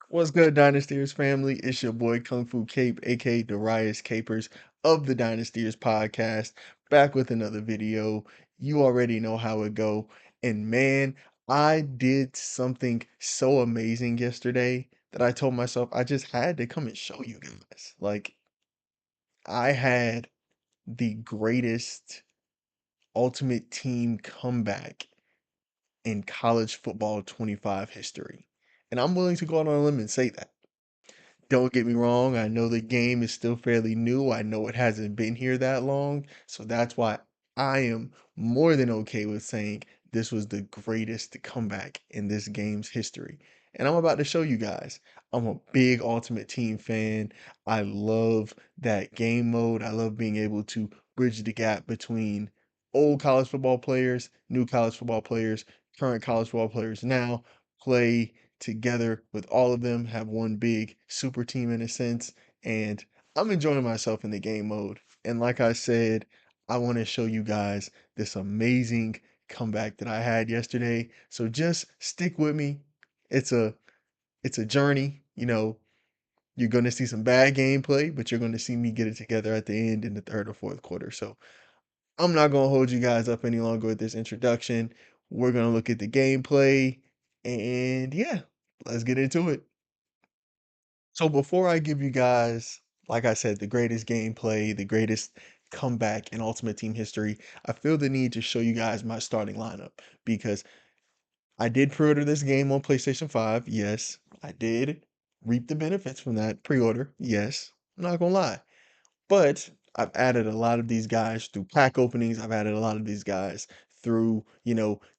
What's good, Dynastyers family? It's your boy Kung Fu Cape, aka Darius Capers of the Dynastyers podcast, back with another video. You already know how it go. And man, I did something so amazing yesterday that I told myself I just had to come and show you guys. Like, I had the greatest ultimate team comeback in college football 25 history. And I'm willing to go out on a limb and say that. Don't get me wrong, I know the game is still fairly new. I know it hasn't been here that long. So that's why I am more than okay with saying this was the greatest comeback in this game's history. And I'm about to show you guys. I'm a big Ultimate Team fan. I love that game mode. I love being able to bridge the gap between old college football players, new college football players, current college football players now, play together with all of them, have one big super team in a sense, and I'm enjoying myself in the game mode. And like I said, I want to show you guys this amazing comeback that I had yesterday. So just stick with me. It's a it's a journey, you're going to see some bad gameplay, but you're going to see me get it together at the end in the third or fourth quarter. So I'm not going to hold you guys up any longer with this introduction. We're going to look at the gameplay and yeah, let's get into it. So before I give you guys, like I said, the greatest gameplay, the greatest comeback in Ultimate Team history, I feel the need to show you guys my starting lineup because I did pre-order this game on PlayStation 5. Yes, I did reap the benefits from that pre-order. Yes, I'm not gonna lie. But I've added a lot of these guys through pack openings. I've added a lot of these guys through,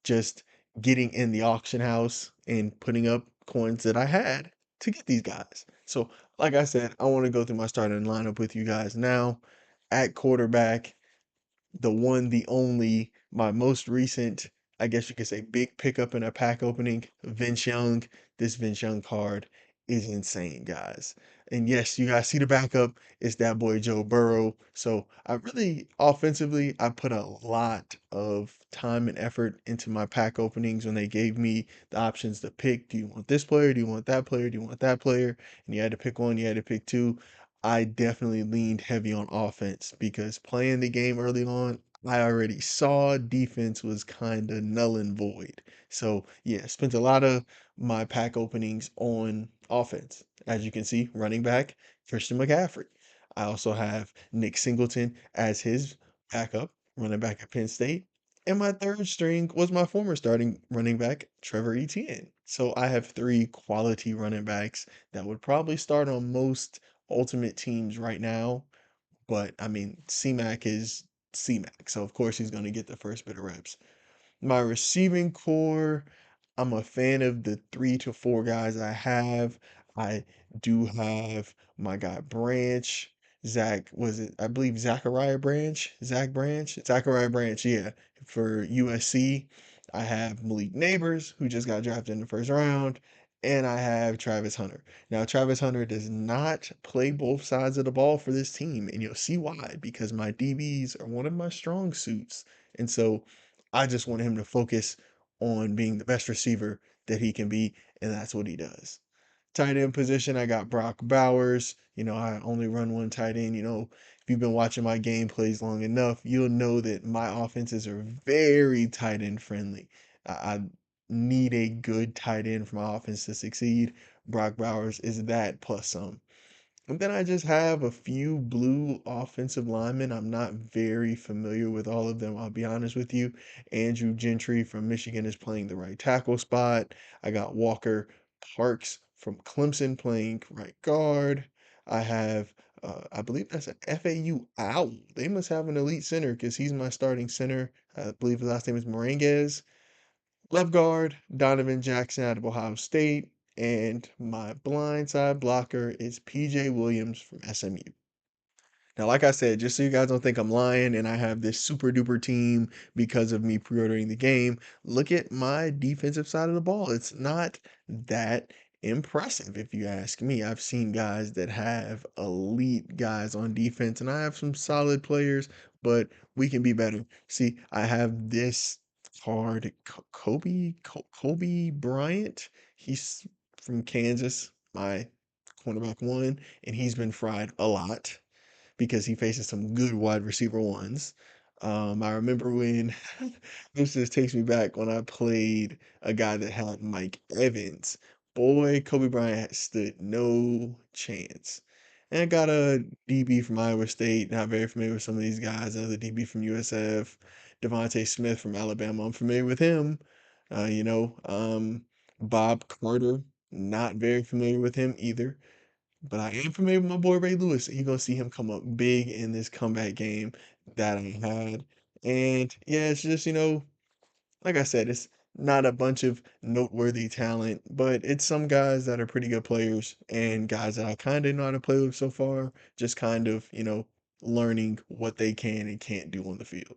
just getting in the auction house and putting up coins that I had to get these guys. So, like I said, I want to go through my starting lineup with you guys now. At quarterback, the one, the only, my most recent, I guess you could say, big pickup in a pack opening, Vince Young. This Vince Young card is insane, guys. And yes, you guys see the backup, it's that boy Joe Burrow. So I really, offensively, I put a lot of time and effort into my pack openings when they gave me the options to pick. Do you want this player? Do you want that player? Do you want that player? And you had to pick one, you had to pick two. I definitely leaned heavy on offense because playing the game early on, I already saw defense was kind of null and void. So, yeah, spent a lot of my pack openings on offense. As you can see, running back, Christian McCaffrey. I also have Nick Singleton as his backup, running back at Penn State. And my third string was my former starting running back, Trevor Etienne. So I have three quality running backs that would probably start on most ultimate teams right now. But I mean, C-Mac is C-Mac. So of course he's going to get the first bit of reps. My receiving core, I'm a fan of the 3 to 4 guys I have. I do have my guy Branch, Zach, was it? I believe Zachariah Branch, Zach Branch, Zachariah Branch, yeah, for USC. I have Malik Neighbors, who just got drafted in the first round, and I have Travis Hunter. Now, Travis Hunter does not play both sides of the ball for this team, and you'll see why, because my DBs are one of my strong suits. And so I just want him to focus on being the best receiver that he can be, and that's what he does. Tight end position, I got Brock Bowers. I only run one tight end. If you've been watching my gameplays long enough, you'll know that my offenses are very tight end friendly. I need a good tight end for my offense to succeed. Brock Bowers is that plus some. And then I just have a few blue offensive linemen. I'm not very familiar with all of them, I'll be honest with you. Andrew Gentry from Michigan is playing the right tackle spot. I got Walker Parks from Clemson playing right guard. I have, I believe that's an FAU Owl. They must have an elite center because he's my starting center. I believe his last name is Moranguez. Left guard, Donovan Jackson out of Ohio State. And my blindside blocker is PJ Williams from SMU. Now, like I said, just so you guys don't think I'm lying and I have this super duper team because of me pre ordering the game, look at my defensive side of the ball. It's not that impressive, if you ask me. I've seen guys that have elite guys on defense, and I have some solid players, but we can be better. See, I have this card, Kobe Bryant. He's from Kansas. my cornerback one, and he's been fried a lot because he faces some good wide receiver ones. I remember when this just takes me back when I played a guy that had Mike Evans. Boy, Kobe Bryant stood no chance. And I got a DB from Iowa State. Not very familiar with some of these guys. Another DB from USF, Devontae Smith from Alabama. I'm familiar with him. Bob Carter. Not very familiar with him either. But I am familiar with my boy Ray Lewis. You're gonna see him come up big in this comeback game that I had. And yeah, it's just, like I said, it's not a bunch of noteworthy talent, but it's some guys that are pretty good players and guys that I kind of know how to play with so far, just kind of, learning what they can and can't do on the field.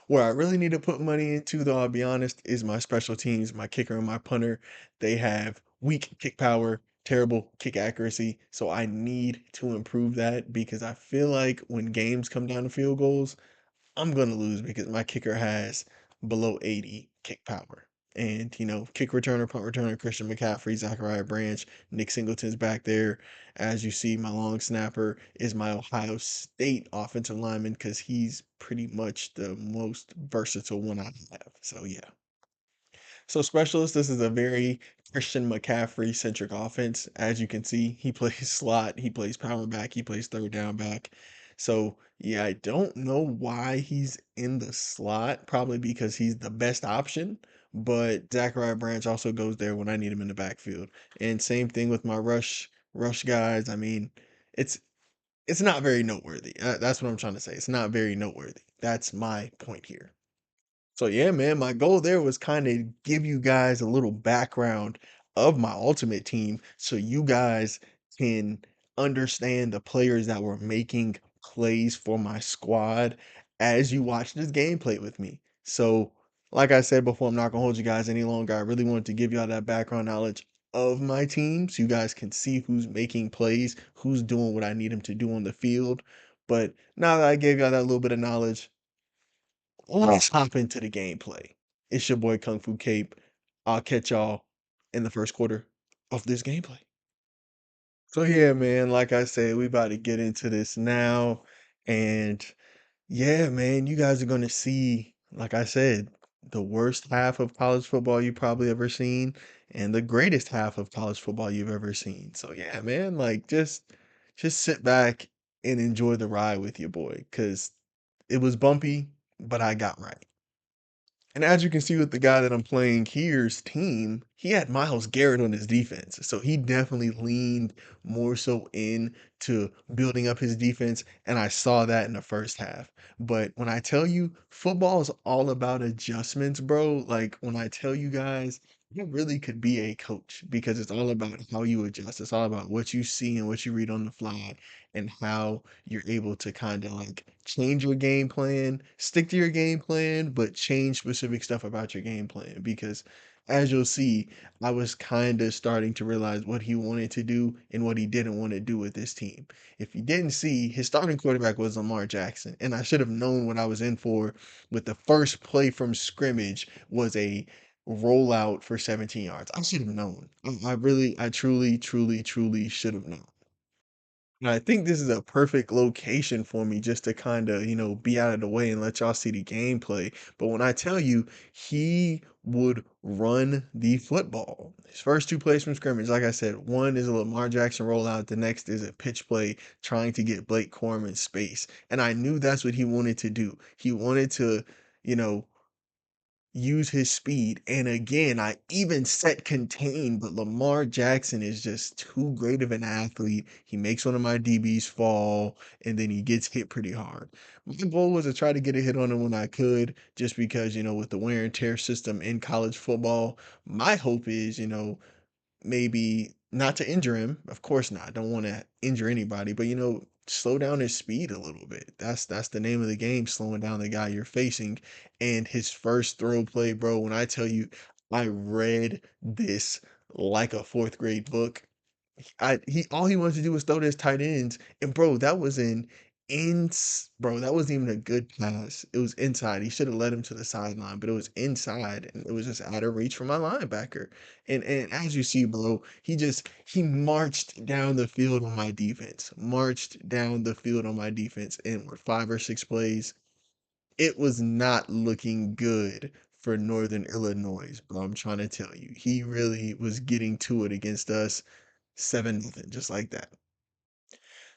Where I really need to put money into, though, I'll be honest, is my special teams, my kicker and my punter. They have weak kick power, terrible kick accuracy. So I need to improve that because I feel like when games come down to field goals, I'm gonna lose because my kicker has below 80 kick power. And kick returner, punt returner, Christian McCaffrey, Zachariah Branch, Nick Singleton's back there. As you see, my long snapper is my Ohio State offensive lineman because he's pretty much the most versatile one I have. So yeah. So specialist, this is a very Christian McCaffrey centric offense. As you can see, he plays slot, he plays power back, he plays third down back. So yeah, I don't know why he's in the slot. Probably because he's the best option. But Zachariah Branch also goes there when I need him in the backfield. And same thing with my rush guys. I mean, it's it's not very noteworthy. That's what I'm trying to say. It's not very noteworthy. That's my point here. So yeah, man, my goal there was kind of give you guys a little background of my ultimate team so you guys can understand the players that were making plays for my squad as you watch this gameplay with me. So, like I said before, I'm not gonna hold you guys any longer. I really wanted to give y'all that background knowledge of my team so you guys can see who's making plays, who's doing what I need him to do on the field. But now that I gave y'all that little bit of knowledge, let's hop into the gameplay. It's your boy Kung Fu Cape. I'll catch y'all in the first quarter of this gameplay. So yeah, man, like I said, we about to get into this now. And yeah, man, you guys are gonna see, like I said, the worst half of college football you probably ever seen, and the greatest half of college football you've ever seen. So yeah, man, like just sit back and enjoy the ride with your boy, because it was bumpy, but I got right. And as you can see with the guy that I'm playing here's team, he had Miles Garrett on his defense. So he definitely leaned more so in to building up his defense. And I saw that in the first half. But when I tell you football is all about adjustments, bro, like when I tell you guys, you really could be a coach because it's all about how you adjust. It's all about what you see and what you read on the fly and how you're able to kind of like change your game plan, stick to your game plan, but change specific stuff about your game plan. Because as you'll see, I was kind of starting to realize what he wanted to do and what he didn't want to do with this team. If you didn't see, his starting quarterback was Lamar Jackson, and I should have known what I was in for with the first play from scrimmage was a rollout for 17 yards. I should have known. I truly, truly, truly should have known. And I think this is a perfect location for me just to kind of, be out of the way and let y'all see the gameplay. But when I tell you, he would run the football. His first two plays from scrimmage, like I said, one is a Lamar Jackson rollout, the next is a pitch play trying to get Blake Corum in space. And I knew that's what he wanted to do. He wanted to, you know, use his speed. And again, I even set contain, but Lamar Jackson is just too great of an athlete. He makes one of my DBs fall, and then he gets hit pretty hard. My goal was to try to get a hit on him when I could, just because, with the wear and tear system in college football, my hope is, maybe not to injure him. Of course not. I don't want to injure anybody, but slow down his speed a little bit. That's the name of the game, slowing down the guy you're facing. And his first throw play, bro, when I tell you I read this like a fourth grade book. He all he wanted to do was throw to his tight ends. And bro, that was an bro, that wasn't even a good pass. It was inside. He should have led him to the sideline, but it was inside and it was just out of reach for my linebacker. And as you see, bro, he marched down the field on my defense. Marched down the field on my defense and with 5 or 6 plays. It was not looking good for Northern Illinois, bro. I'm trying to tell you. He really was getting to it against us 7-0, just like that.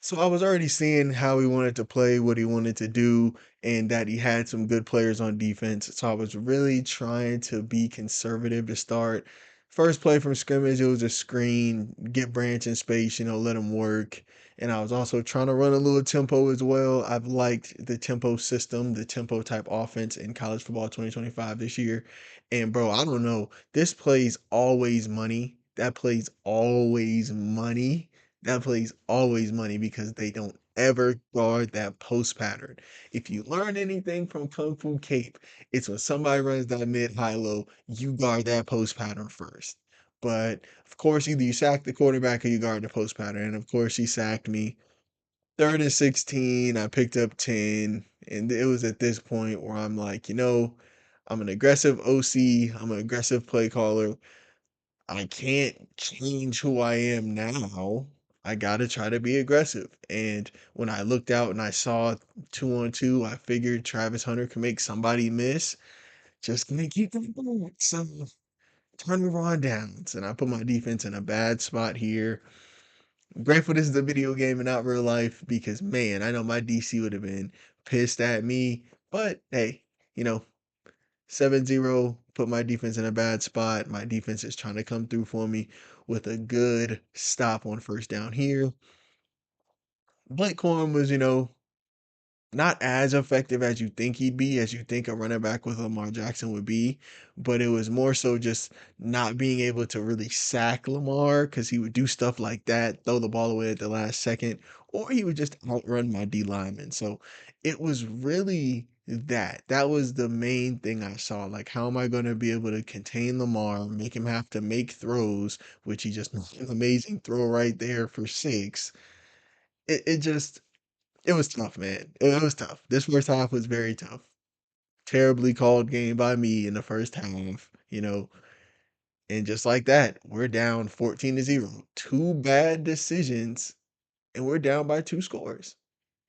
So I was already seeing how he wanted to play, what he wanted to do, and that he had some good players on defense. So I was really trying to be conservative to start. First play from scrimmage, it was a screen, get Branch in space, let him work. And I was also trying to run a little tempo as well. I've liked the tempo system, the tempo type offense in college football 2025 this year. And bro, I don't know. This plays always money. That plays always money. That plays always money because they don't ever guard that post pattern. If you learn anything from Kung Fu Cape, it's when somebody runs that mid high low, you guard that post pattern first. But of course, either you sack the quarterback or you guard the post pattern. And of course, he sacked me. Third and 16, I picked up 10. And it was at this point where I'm like, I'm an aggressive OC, I'm an aggressive play caller. I can't change who I am now. I gotta try to be aggressive. And when I looked out and I saw 2-on-2, I figured Travis Hunter could make somebody miss. Just gonna keep them back. So turn on downs. And I put my defense in a bad spot here. I'm grateful this is a video game and not real life because man, I know my DC would have been pissed at me. But hey, you know, 7-0 put my defense in a bad spot. My defense is trying to come through for me with a good stop on first down here. Blake Corum was, not as effective as you think he'd be, as you think a running back with Lamar Jackson would be, but it was more so just not being able to really sack Lamar because he would do stuff like that, throw the ball away at the last second, or he would just outrun my D lineman. So it was really that. That was the main thing I saw. Like, how am I going to be able to contain Lamar, make him have to make throws, which he just made an amazing throw right there for 6. It just it was tough, man. It was tough. This first half was very tough. Terribly called game by me in the first half, and just like that, we're down 14-0. Two bad decisions, and we're down by 2 scores.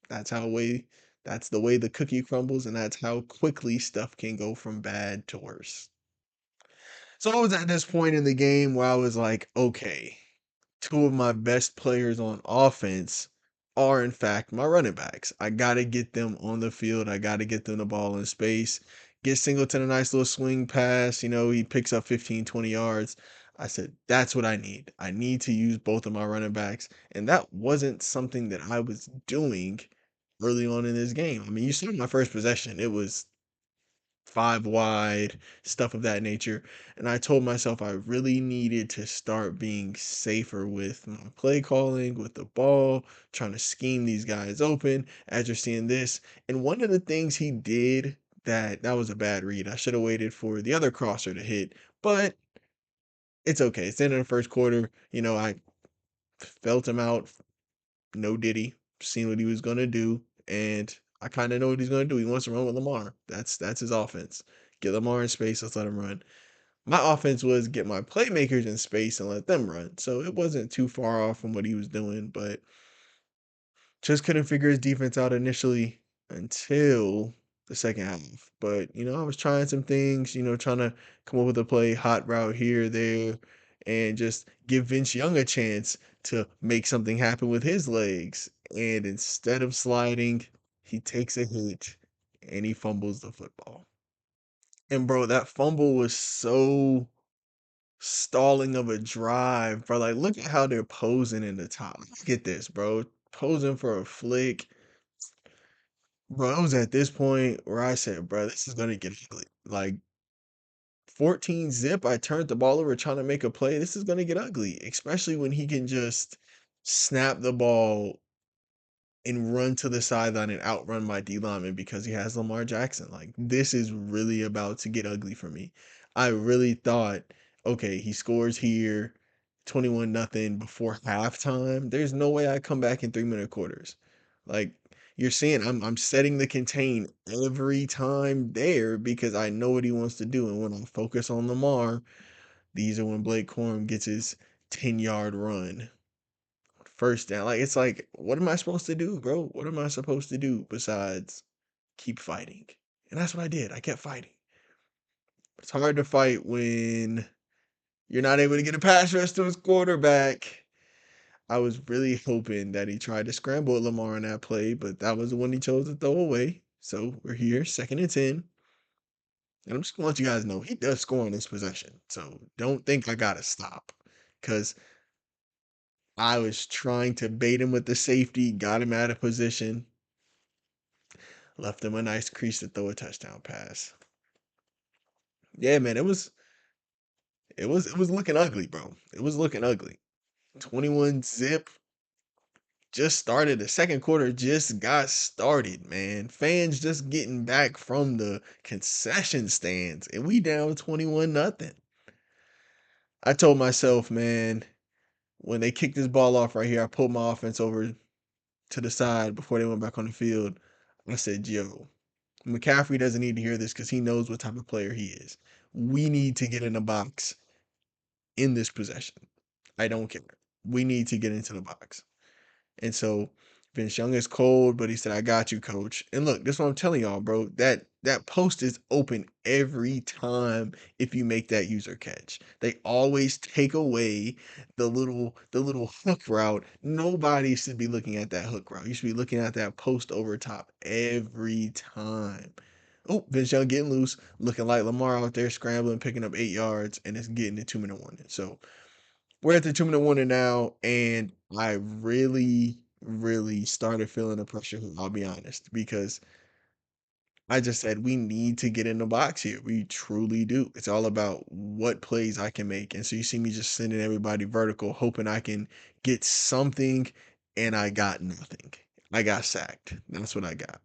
That's how way that's the way the cookie crumbles, and that's how quickly stuff can go from bad to worse. So I was at this point in the game where I was like, okay, 2 of my best players on offense are in fact my running backs. I gotta get them on the field. I gotta get them the ball in space. Get Singleton a nice little swing pass. He picks up 15, 20 yards. I said, that's what I need. I need to use both of my running backs. And that wasn't something that I was doing early on in this game. I mean, you saw my first possession. It was 5 wide, stuff of that nature. And I told myself I really needed to start being safer with my play calling, with the ball, trying to scheme these guys open as you're seeing this. And one of the things he did that was a bad read. I should have waited for the other crosser to hit, but it's okay. It's the end of the first quarter. I felt him out. No diddy. Seen what he was gonna do, and I kind of know what he's gonna do. He wants to run with Lamar. That's his offense. Get Lamar in space. Let's let him run. My offense was get my playmakers in space and let them run. So it wasn't too far off from what he was doing, but just couldn't figure his defense out initially until the second half. But, I was trying some things, trying to come up with a play, hot route here, there, and just give Vince Young a chance to make something happen with his legs. And instead of sliding, he takes a hit and he fumbles the football. And bro, that fumble was so stalling of a drive, bro. Like, look at how they're posing in the top. Look at this, bro. Posing for a flick. Bro, it was at this point where I said, bro, this is gonna get ugly. Like 14 zip, I turned the ball over trying to make a play. This is gonna get ugly, especially when he can just snap the ball and run to the sideline and outrun my D lineman because he has Lamar Jackson. Like, this is really about to get ugly for me. I really thought, okay, he scores here, 21 nothing before halftime. There's no way I come back in 3-minute quarters. Like, you're seeing I'm setting the contain every time there because I know what he wants to do. And when I focus on Lamar, these are when Blake Corum gets his 10-yard run. First down. Like it's like, what am I supposed to do, bro? What am I supposed to do besides keep fighting? And that's what I did. I kept fighting. It's hard to fight when you're not able to get a pass rush to his quarterback. I was really hoping that he tried to scramble at Lamar on that play, but that was the one he chose to throw away. So we're here, 2nd and 10. And I'm just gonna let you guys know he does score on this possession. So don't think I gotta stop. Cause I was trying to bait him with the safety, got him out of position, left him a nice crease to throw a touchdown pass. Yeah, man, it was looking ugly, bro. It was looking ugly. 21 zip just started. The second quarter just got started, man. Fans just getting back from the concession stands, and we down 21 nothing. I told myself, man, when they kicked this ball off right here, I pulled my offense over to the side before they went back on the field. I said, yo, McCaffrey doesn't need to hear this because he knows what type of player he is. We need to get in the box in this possession. I don't care. We need to get into the box. And so Vince Young is cold, but he said, I got you, coach. And look, this is what I'm telling y'all, bro. That post is open every time if you make that user catch. They always take away the little hook route. Nobody should be looking at that hook route. You should be looking at that post over top every time. Oh, Vince Young getting loose, looking like Lamar out there scrambling, picking up 8 yards, and it's getting a 2-minute warning. So we're at the 2-minute warning now, and I really, really started feeling the pressure. I'll be honest, because I just said we need to get in the box here. We truly do. It's all about what plays I can make. And so you see me just sending everybody vertical, hoping I can get something, and I got nothing. I got sacked. That's what I got.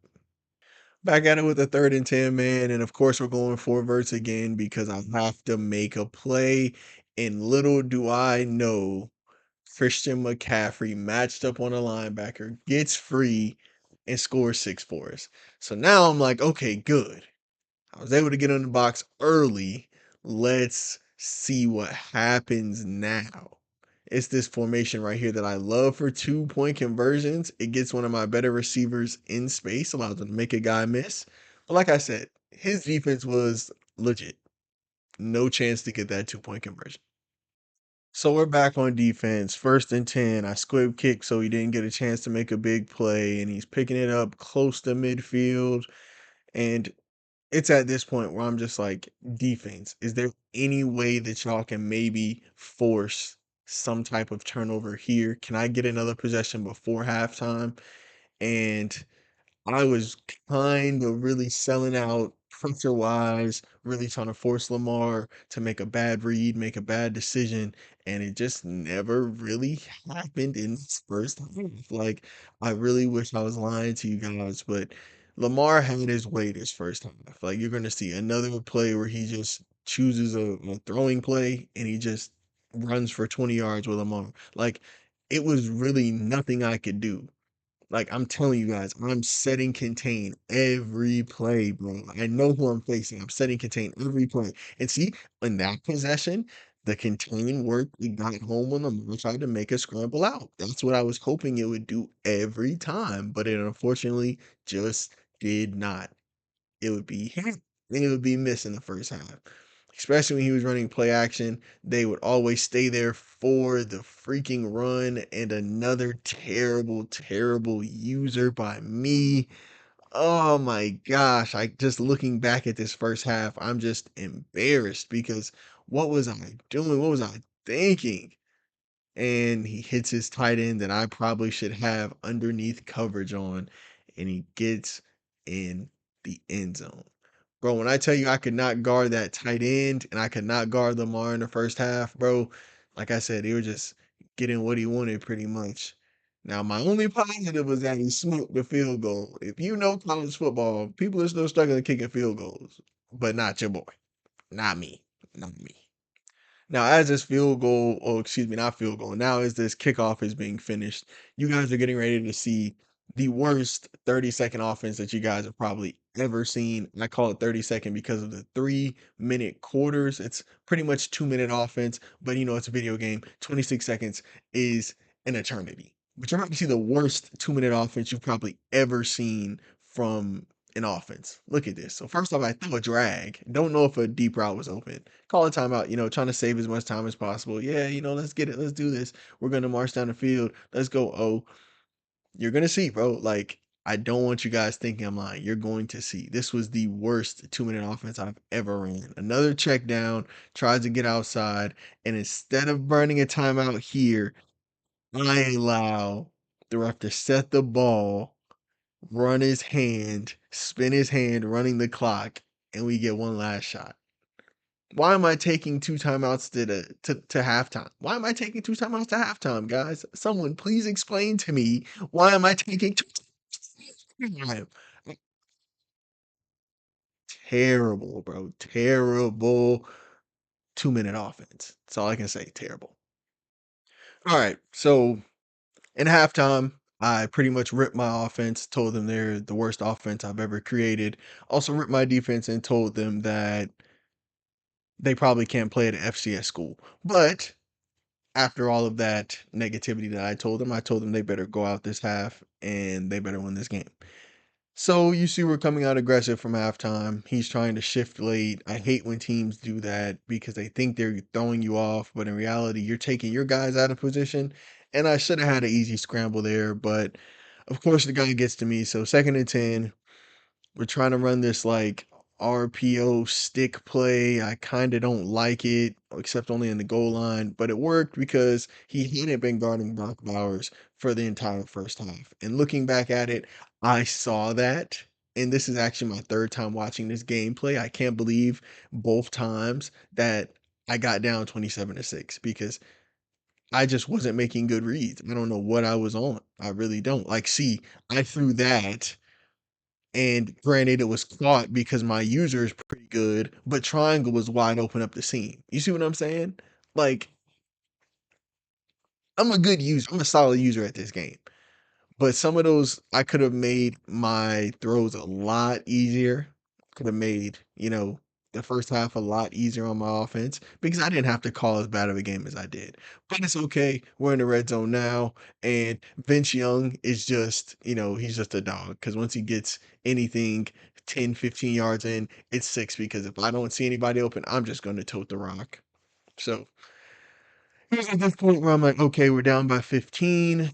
Back at it with a 3rd and 10, man. And of course, we're going forwards again because I have to make a play. And little do I know, Christian McCaffrey matched up on a linebacker, gets free, and scores 6 for us. So now I'm like, okay, good. I was able to get in the box early. Let's see what happens now. It's this formation right here that I love for 2-point conversions. It gets one of my better receivers in space, allows them to make a guy miss. But like I said, his defense was legit. No chance to get that 2-point conversion. So we're back on defense. 1st and 10. I squib kick so he didn't get a chance to make a big play, and he's picking it up close to midfield. And it's at this point where I'm just like, defense, is there any way that y'all can maybe force some type of turnover here? Can I get another possession before halftime? And I was kind of really selling out pressure wise, really trying to force Lamar to make a bad read, make a bad decision, and it just never really happened in this first half. Like, I really wish I was lying to you guys, but Lamar had his way this first half. Like, you're gonna see another play where he just chooses a throwing play and he just runs for 20 yards with Lamar. Like, it was really nothing I could do. Like, I'm telling you guys, I'm setting contain every play, bro. I know who I'm facing. I'm setting contain every play. And see, in that possession, the contain work, we got home when Lamar tried to make a scramble out. That's what I was hoping it would do every time, but it unfortunately just did not. It would be him. And it would be missing the first half. Especially when he was running play action, they would always stay there for the freaking run and another terrible, terrible user by me. Oh my gosh. I just looking back at this first half, I'm just embarrassed because what was I doing? What was I thinking? And he hits his tight end that I probably should have underneath coverage on, and he gets in the end zone. Bro, when I tell you I could not guard that tight end and I could not guard Lamar in the first half, bro, like I said, he was just getting what he wanted pretty much. Now, my only positive was that he smoked the field goal. If you know college football, people are still struggling kicking field goals, but not your boy. Not me. Not me. Now, as this field goal, or excuse me, not field goal, now as this kickoff is being finished, you guys are getting ready to see the worst 30-second offense that you guys have probably ever seen. And I call it 30-second because of the 3-minute quarters. It's pretty much 2-minute offense, but it's a video game. 26 seconds is an eternity. But you're about to see the worst 2-minute offense you've probably ever seen from an offense. Look at this. So first off, I threw a drag. Don't know if a deep route was open. Call a timeout, trying to save as much time as possible. Yeah, let's get it. Let's do this. We're gonna march down the field. Let's go. Oh, you're gonna see, bro. Like, I don't want you guys thinking I'm lying. You're going to see. This was the worst 2-minute offense I've ever ran. Another check down, tries to get outside, and instead of burning a timeout here, I allow the ref to set the ball, run his hand, spin his hand, running the clock, and we get one last shot. Why am I taking two timeouts to halftime? Why am I taking two timeouts to halftime, guys? Someone please explain to me why am I taking two time? Terrible, bro. Terrible 2-minute offense. That's all I can say. Terrible. All right. So in halftime, I pretty much ripped my offense, told them they're the worst offense I've ever created. Also ripped my defense and told them that they probably can't play at an FCS school. But after all of that negativity that I told them they better go out this half and they better win this game. So you see, we're coming out aggressive from halftime. He's trying to shift late. I hate when teams do that because they think they're throwing you off, but in reality, you're taking your guys out of position. And I should have had an easy scramble there, but of course the guy gets to me. So 2nd and 10, we're trying to run this like RPO stick play. I kind of don't like it, except only in the goal line, but it worked because he hadn't been guarding Brock Bowers for the entire first half. And looking back at it, I saw that. And this is actually my third time watching this gameplay. I can't believe both times that I got down 27-6 because I just wasn't making good reads. I don't know what I was on. I really don't. Like, see, I threw that, and granted, it was caught because my user is pretty good, but triangle was wide open up the seam. You see what I'm saying? Like, I'm a good user. I'm a solid user at this game. But some of those, I could have made my throws a lot easier. Could have made, the first half a lot easier on my offense because I didn't have to call as bad of a game as I did. But it's okay. We're in the red zone now. And Vince Young is just, he's just a dog. Because once he gets anything 10, 15 yards in, it's six. Because if I don't see anybody open, I'm just going to tote the rock. So here's at this point where I'm like, okay, we're down by 15.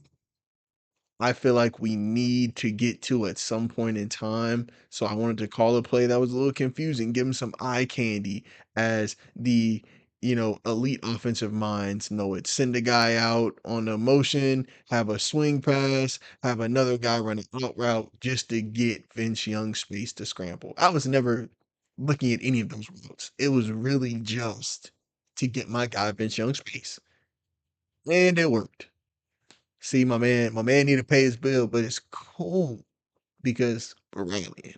I feel like we need to get to at some point in time. So I wanted to call a play that was a little confusing, give him some eye candy as the, elite offensive minds know it. Send a guy out on a motion, have a swing pass, have another guy run an out route just to get Vince Young space to scramble. I was never looking at any of those routes. It was really just to get my guy Vince Young space. And it worked. See, my man need to pay his bill, but it's cool because we're rallying.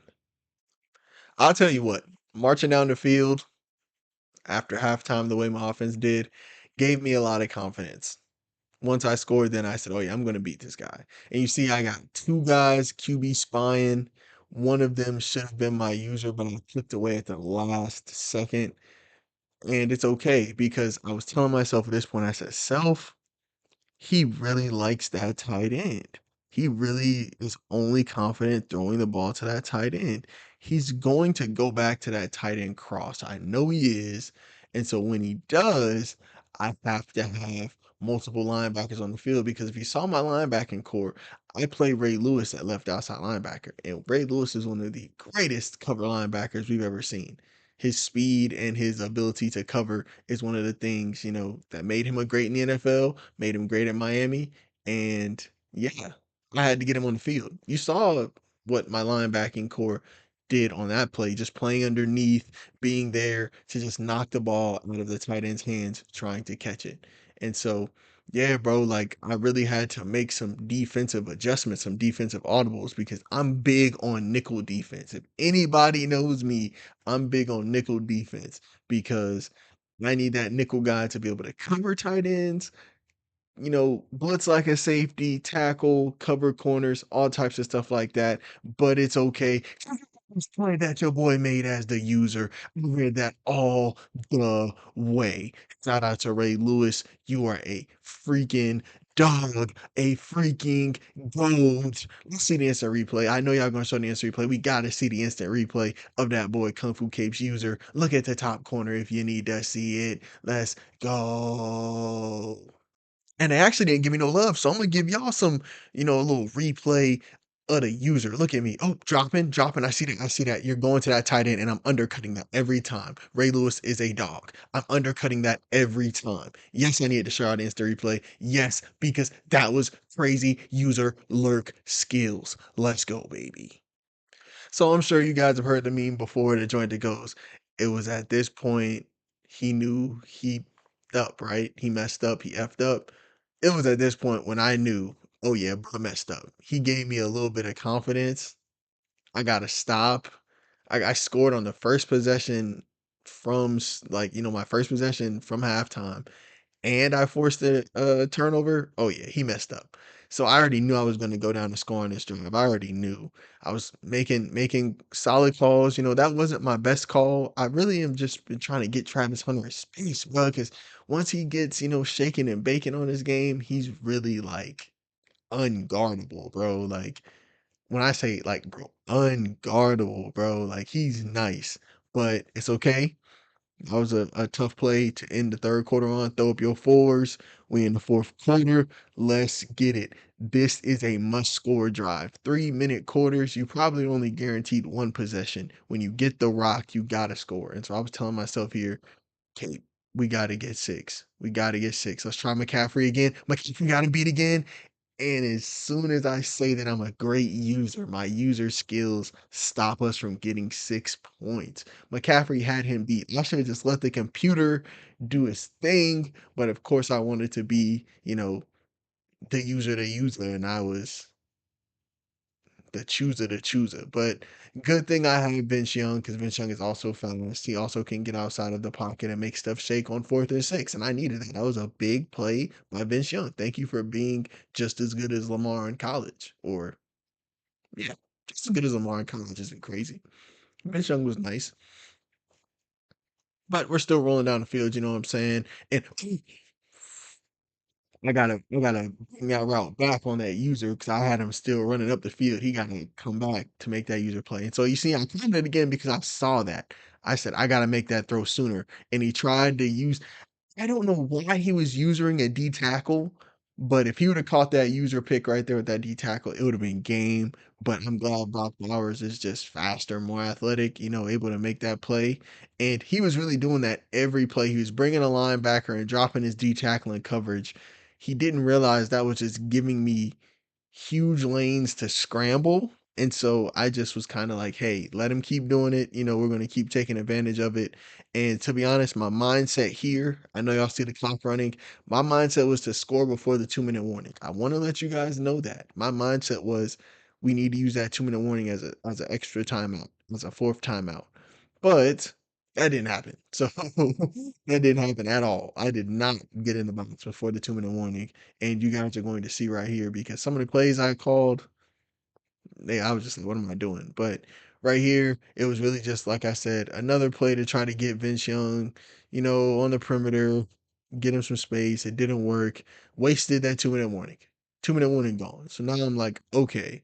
I'll tell you what, marching down the field after halftime, the way my offense did, gave me a lot of confidence. Once I scored, then I said, "Oh yeah, I'm gonna beat this guy." And you see, I got two guys QB spying. One of them should have been my user, but I clicked away at the last second. And it's okay because I was telling myself at this point, I said, "Self, he really likes that tight end. He really is only confident throwing the ball to that tight end. He's going to go back to that tight end cross. I know he is. And so when he does, I have to have multiple linebackers on the field because if you saw my linebacking core, I play Ray Lewis at left outside linebacker. And Ray Lewis is one of the greatest cover linebackers we've ever seen. His speed and his ability to cover is one of the things, that made him a great in the NFL, made him great at Miami. And yeah, I had to get him on the field. You saw what my linebacking core did on that play, just playing underneath, being there to just knock the ball out of the tight end's hands, trying to catch it. And so, yeah, bro, like I really had to make some defensive adjustments, some defensive audibles because I'm big on nickel defense. If anybody knows me, I'm big on nickel defense because I need that nickel guy to be able to cover tight ends blitz like a safety, tackle, cover corners, all types of stuff like that. But it's okay. This play that your boy made as the user, I read that all the way. Shout out to Ray Lewis. You are a freaking dog, a freaking gold. Let's see the instant replay. I know y'all gonna show the instant replay. We gotta see the instant replay of that boy Kung Fu Capes user. Look at the top corner if you need to see it. Let's go. And they actually didn't give me no love, so I'm gonna give y'all some, a little replay of the user. Look at me. Oh, dropping. I see that. I see that. You're going to that tight end, and I'm undercutting that every time. Ray Lewis is a dog. I'm undercutting that every time. Yes, I needed to show out instant replay. Yes, because that was crazy user lurk skills. Let's go, baby. So I'm sure you guys have heard the meme before, the joint that goes, it was at this point he knew he up, right? He messed up, he effed up. It was at this point when I knew, oh yeah, bro messed up. He gave me a little bit of confidence. I gotta stop. I scored on the first possession from my first possession from halftime and I forced a turnover, oh yeah, he messed up. So I already knew I was going to go down to scoring this drive. I already knew I was making solid calls. That wasn't my best call. I really am just been trying to get Travis Hunter a space, bro. Because once he gets shaking and baking on his game, he's really like unguardable, bro. Like when I say like, bro, unguardable, bro. Like he's nice, but it's okay. That was a tough play to end the third quarter on. Throw up your fours. We in the fourth quarter. Let's get it. This is a must score drive. 3 minute quarters. You probably only guaranteed one possession. When you get the rock, you got to score. And so I was telling myself here, okay, we got to get six. We got to get six. Let's try McCaffrey again. McCaffrey got to beat again. And as soon as I say that I'm a great user, my user skills stop us from getting 6 points. McCaffrey had him beat. I should have just let the computer do its thing. But of course, I wanted to be, the user, and I was the chooser. But good thing I have Vince Young because Vince Young is also fast. He also can get outside of the pocket and make stuff shake on 4th and 6. And I needed that. That was a big play by Vince Young. Thank you for being just as good as Lamar in college. Or, yeah, just as good as Lamar in college isn't crazy. Vince Young was nice. But we're still rolling down the field, you know what I'm saying? And I gotta bring that route back on that user because I had him still running up the field. He gotta come back to make that user play. And so you see, I timed it again because I saw that. I said I gotta make that throw sooner. And he tried to use I don't know why he was using a D tackle, but if he would have caught that user pick right there with that D tackle, it would have been game. But I'm glad Brock Bowers is just faster, more athletic, able to make that play. And he was really doing that every play. He was bringing a linebacker and dropping his D tackling coverage. He didn't realize that was just giving me huge lanes to scramble. And so I just was kind of like, hey, let him keep doing it. We're going to keep taking advantage of it. And to be honest, my mindset here, I know y'all see the clock running. My mindset was to score before the 2 minute warning. I want to let you guys know that. My mindset was we need to use that 2 minute warning as an extra timeout, as a fourth timeout. But that didn't happen. So that didn't happen at all. I did not get in the box before the 2 minute warning. And you guys are going to see right here because some of the plays I called, I was just like, what am I doing? But right here, it was really just like I said, another play to try to get Vince Young, on the perimeter, get him some space. It didn't work. Wasted that 2 minute warning. 2 minute warning gone. So now I'm like, okay,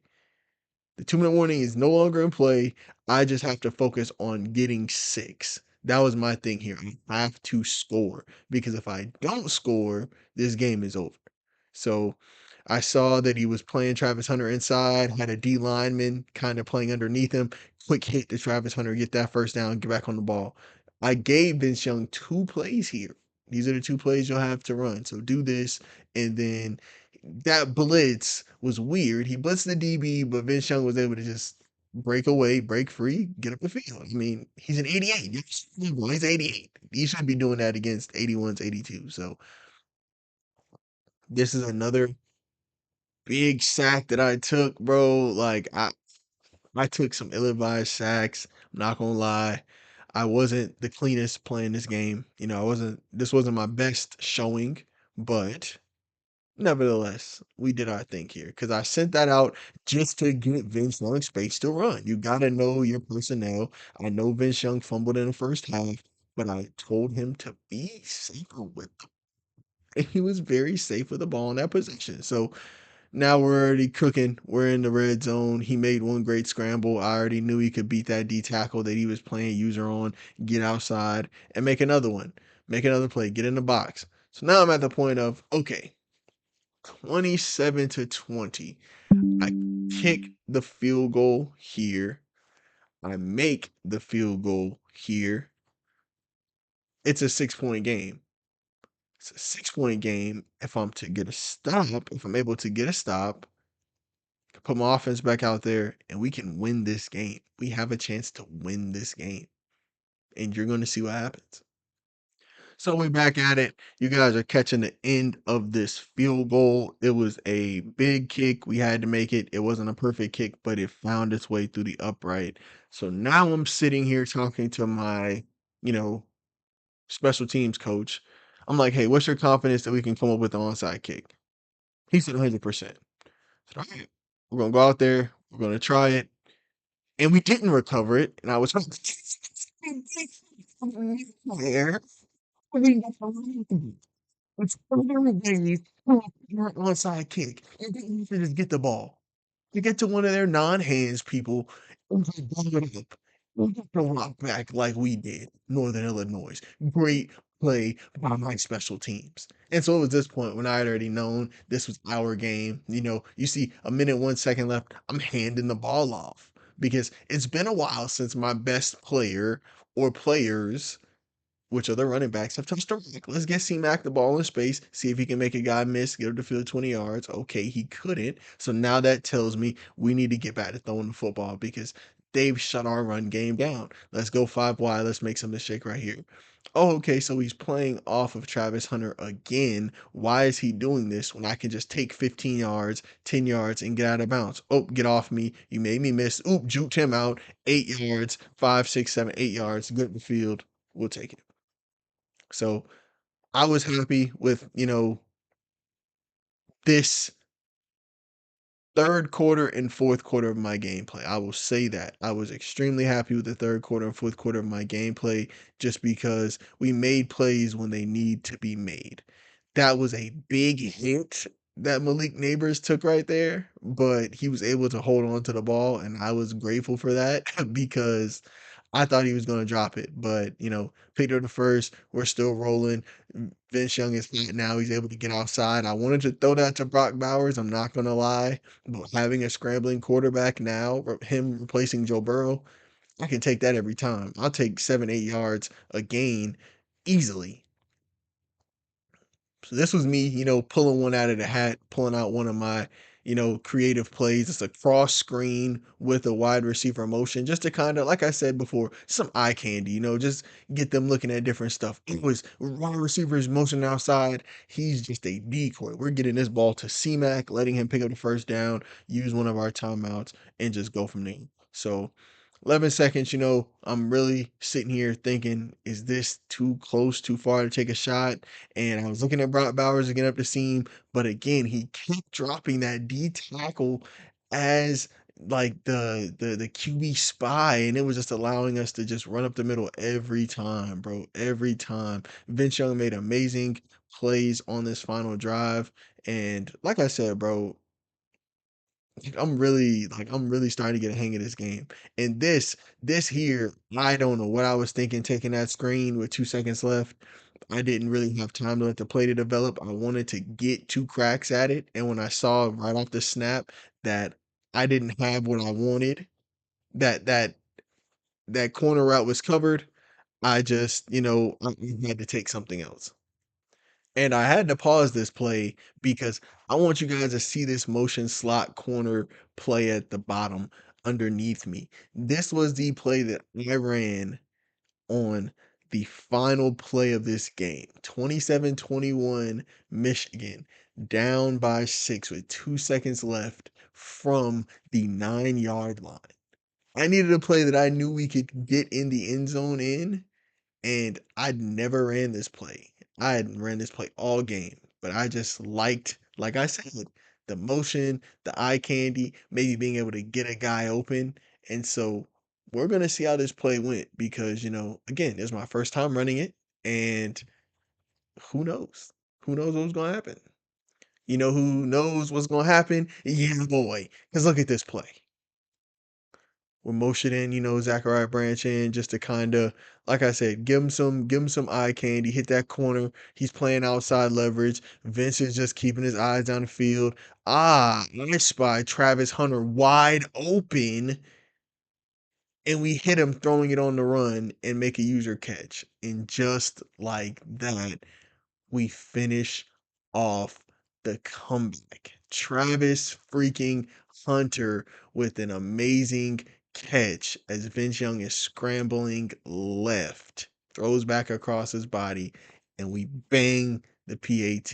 the 2 minute warning is no longer in play. I just have to focus on getting six. That was my thing here. I have to score because if I don't score, this game is over. So I saw that he was playing Travis Hunter inside, had a D lineman kind of playing underneath him. Quick hit to Travis Hunter, get that first down, get back on the ball. I gave Vince Young 2 plays here. These are the 2 plays you'll have to run. So do this, and then that blitz was weird. He blitzed the DB, but Vince Young was able to just break away, break free, get up the field. I mean, he's an 88. He's 88. He should be doing that against 81s, 82. So this is another big sack that I took, bro. Like I took some ill-advised sacks. I'm not gonna lie. I wasn't the cleanest playing this game. I wasn't this wasn't my best showing, but nevertheless, we did our thing here because I sent that out just to give Vince Young space to run. You got to know your personnel. I know Vince Young fumbled in the first half, but I told him to be safer with the and he was very safe with the ball in that position. So now we're already cooking. We're in the red zone. He made one great scramble. I already knew he could beat that D tackle that he was playing user on, get outside, and make another one. Make another play, get in the box. So now I'm at the point of, okay, 27-20. I kick the field goal here. I make the field goal here. It's a 6 point game. It's a 6 point game. If I'm to get a stop, if I'm able to get a stop, put my offense back out there, and we can win this game. We have a chance to win this game, and you're going to see what happens. So we're back at it. You guys are catching the end of this field goal. It was a big kick. We had to make it. It wasn't a perfect kick, but it found its way through the upright. So now I'm sitting here talking to my, you know, special teams coach. I'm like, hey, what's your confidence that we can come up with an onside kick? He said 100%. I said, all right, we're going to go out there. We're going to try it. And we didn't recover it. And I was like, where? It's everybody's onside kick. You didn't need to just get the ball. You get to one of their non-hands people and just blow it up. You get the rock back like we did, Northern Illinois. Great play by my special teams. And so it was this point when I had already known this was our game. You know, you see a minute, 1 second left, I'm handing the ball off because it's been a while since my best player or players, which other running backs have touched the rock. Let's get C-Mac the ball in space, see if he can make a guy miss, get him to field 20 yards. Okay, he couldn't. So now that tells me we need to get back to throwing the football because they've shut our run game down. Let's go 5 wide. Let's make something shake right here. Oh, okay, so he's playing off of Travis Hunter again. Why is he doing this when I can just take 15 yards, 10 yards, and get out of bounds? Oh, get off me. You made me miss. Oop, juked him out. 8 yards, 5, 6, 7, 8 yards. Good in the field. We'll take it. So I was happy with, this third quarter and fourth quarter of my gameplay. I will say that. I was extremely happy with the third quarter and fourth quarter of my gameplay just because we made plays when they need to be made. That was a big hit that Malik Neighbors took right there, but he was able to hold on to the ball, and I was grateful for that because I thought he was going to drop it. But, picked up the first. We're still rolling. Vince Young is hot now. He's able to get outside. I wanted to throw that to Brock Bowers. I'm not going to lie. But having a scrambling quarterback now, him replacing Joe Burrow, I can take that every time. I'll take 7, 8 yards a gain easily. So this was me, pulling one out of the hat, pulling out one of my, creative plays. It's a cross screen with a wide receiver motion, just to kind of, like I said before, some eye candy, just get them looking at different stuff. It was wide receivers motion outside. He's just a decoy. We're getting this ball to C-Mac, letting him pick up the first down, use one of our timeouts, and just go from there. So 11 seconds, I'm really sitting here thinking, is this too close, too far to take a shot? And I was looking at Brock Bowers to get up the seam, but again, he kept dropping that D tackle as like the QB spy, and it was just allowing us to just run up the middle every time, bro. Every time. Vince Young made amazing plays on this final drive. And like I said, bro, I'm really starting to get a hang of this game. And this here, I don't know what I was thinking taking that screen with 2 seconds left. I didn't really have time to let the play to develop. I wanted to get two cracks at it. And when I saw right off the snap that I didn't have what I wanted, that corner route was covered, I just, I had to take something else. And I had to pause this play because I want you guys to see this motion slot corner play at the bottom underneath me. This was the play that I ran on the final play of this game. 27-21 Michigan, down by 6 with 2 seconds left from the 9 yard line. I needed a play that I knew we could get in the end zone in, and I'd never ran this play. I hadn't ran this play all game, but I just liked like I said, the motion, the eye candy, maybe being able to get a guy open. And so we're gonna see how this play went because again, it's my first time running it, and who knows? Who knows what's gonna happen? You know who knows what's gonna happen? Yeah, boy. Because look at this play. We're motioning, Zachariah Branch in just to kind of, like I said, give him some eye candy, hit that corner. He's playing outside leverage. Vince is just keeping his eyes down the field. I spy Travis Hunter wide open, and we hit him throwing it on the run and make a user catch. And just like that, we finish off the comeback. Travis freaking Hunter with an amazing catch as Vince Young is scrambling left, throws back across his body, and we bang the PAT.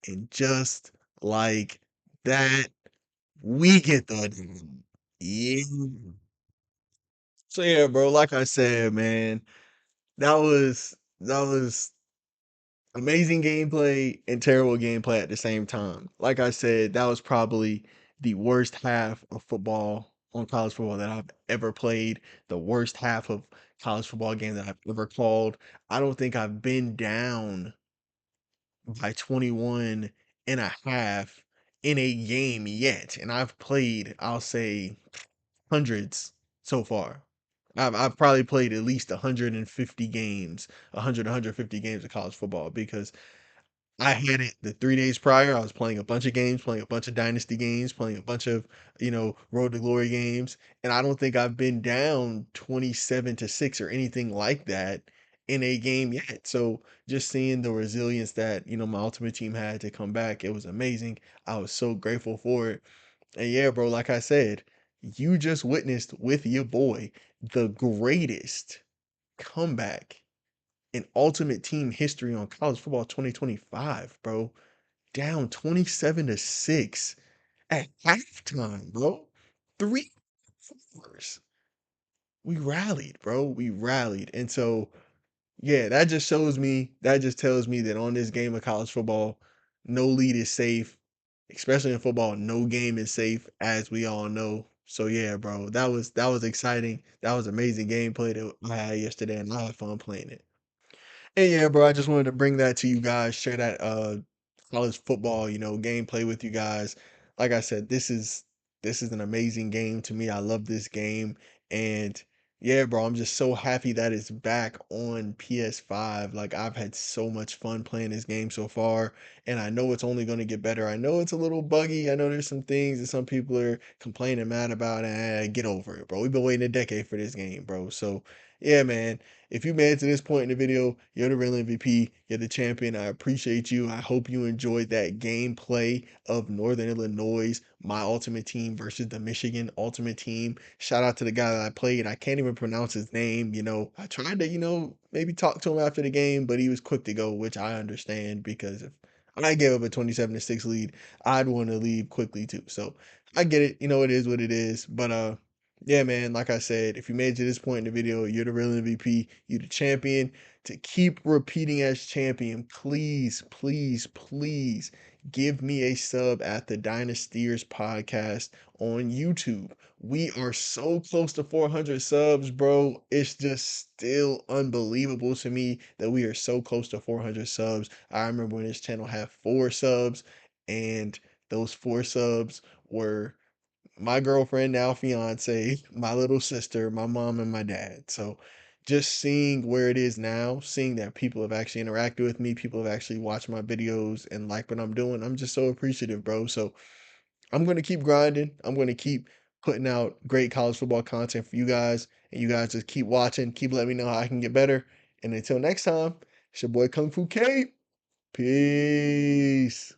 And just like that, we get the dub. Yeah. So yeah, bro, like I said, man, that was amazing gameplay and terrible gameplay at the same time. Like I said, that was probably the worst half of football on college football that I've ever played, the worst half of college football game that I've ever called. I don't think I've been down by 21 and a half in a game yet. And I've played, I'll say, hundreds so far. I've probably played at least 150 games, 100, 150 games of college football because I had it the 3 days prior. I was playing a bunch of games, playing a bunch of dynasty games, playing a bunch of, Road to Glory games, and I don't think I've been down 27-6 or anything like that in a game yet. So just seeing the resilience that, my ultimate team had to come back, it was amazing. I was so grateful for it. And yeah, bro, like I said, you just witnessed with your boy the greatest comeback in Ultimate Team history on college football 2025, bro. Down 27-6 at halftime, bro. Three fours. We rallied, bro. We rallied. And so, yeah, that just tells me that on this game of college football, no lead is safe. Especially in football, no game is safe, as we all know. So yeah, bro, that was exciting. That was amazing gameplay that I had yesterday, and I had fun playing it. And yeah, bro, I just wanted to bring that to you guys, share that college football, gameplay with you guys. Like I said, this is an amazing game to me. I love this game. And yeah, bro, I'm just so happy that it's back on PS5. Like I've had so much fun playing this game so far, and I know it's only going to get better. I know it's a little buggy. I know there's some things that some people are complaining mad about, and get over it, bro. We've been waiting a decade for this game, bro. So yeah, man, if you made it to this point in the video, you're the real MVP. You're the champion. I appreciate you. I hope you enjoyed that gameplay of Northern Illinois, my ultimate team versus the Michigan ultimate team. Shout out to the guy that I played. I can't even pronounce his name. I tried to, maybe talk to him after the game, but he was quick to go, which I understand because if I gave up a 27-6 lead, I'd want to leave quickly too. So I get it. It is what it is. But yeah, man, like I said, if you made it to this point in the video, you're the real MVP, you're the champion. To keep repeating as champion, please, please, please give me a sub at the Dynasteers podcast on YouTube. We are so close to 400 subs, bro. It's just still unbelievable to me that we are so close to 400 subs. I remember when this channel had 4 subs, and those 4 subs were my girlfriend, now fiance, my little sister, my mom, and my dad. So just seeing where it is now, seeing that people have actually interacted with me, people have actually watched my videos and like what I'm doing, I'm just so appreciative, bro. So I'm going to keep grinding. I'm going to keep putting out great college football content for you guys. And you guys just keep watching, keep letting me know how I can get better. And until next time, it's your boy Kung Fu Cape. Peace.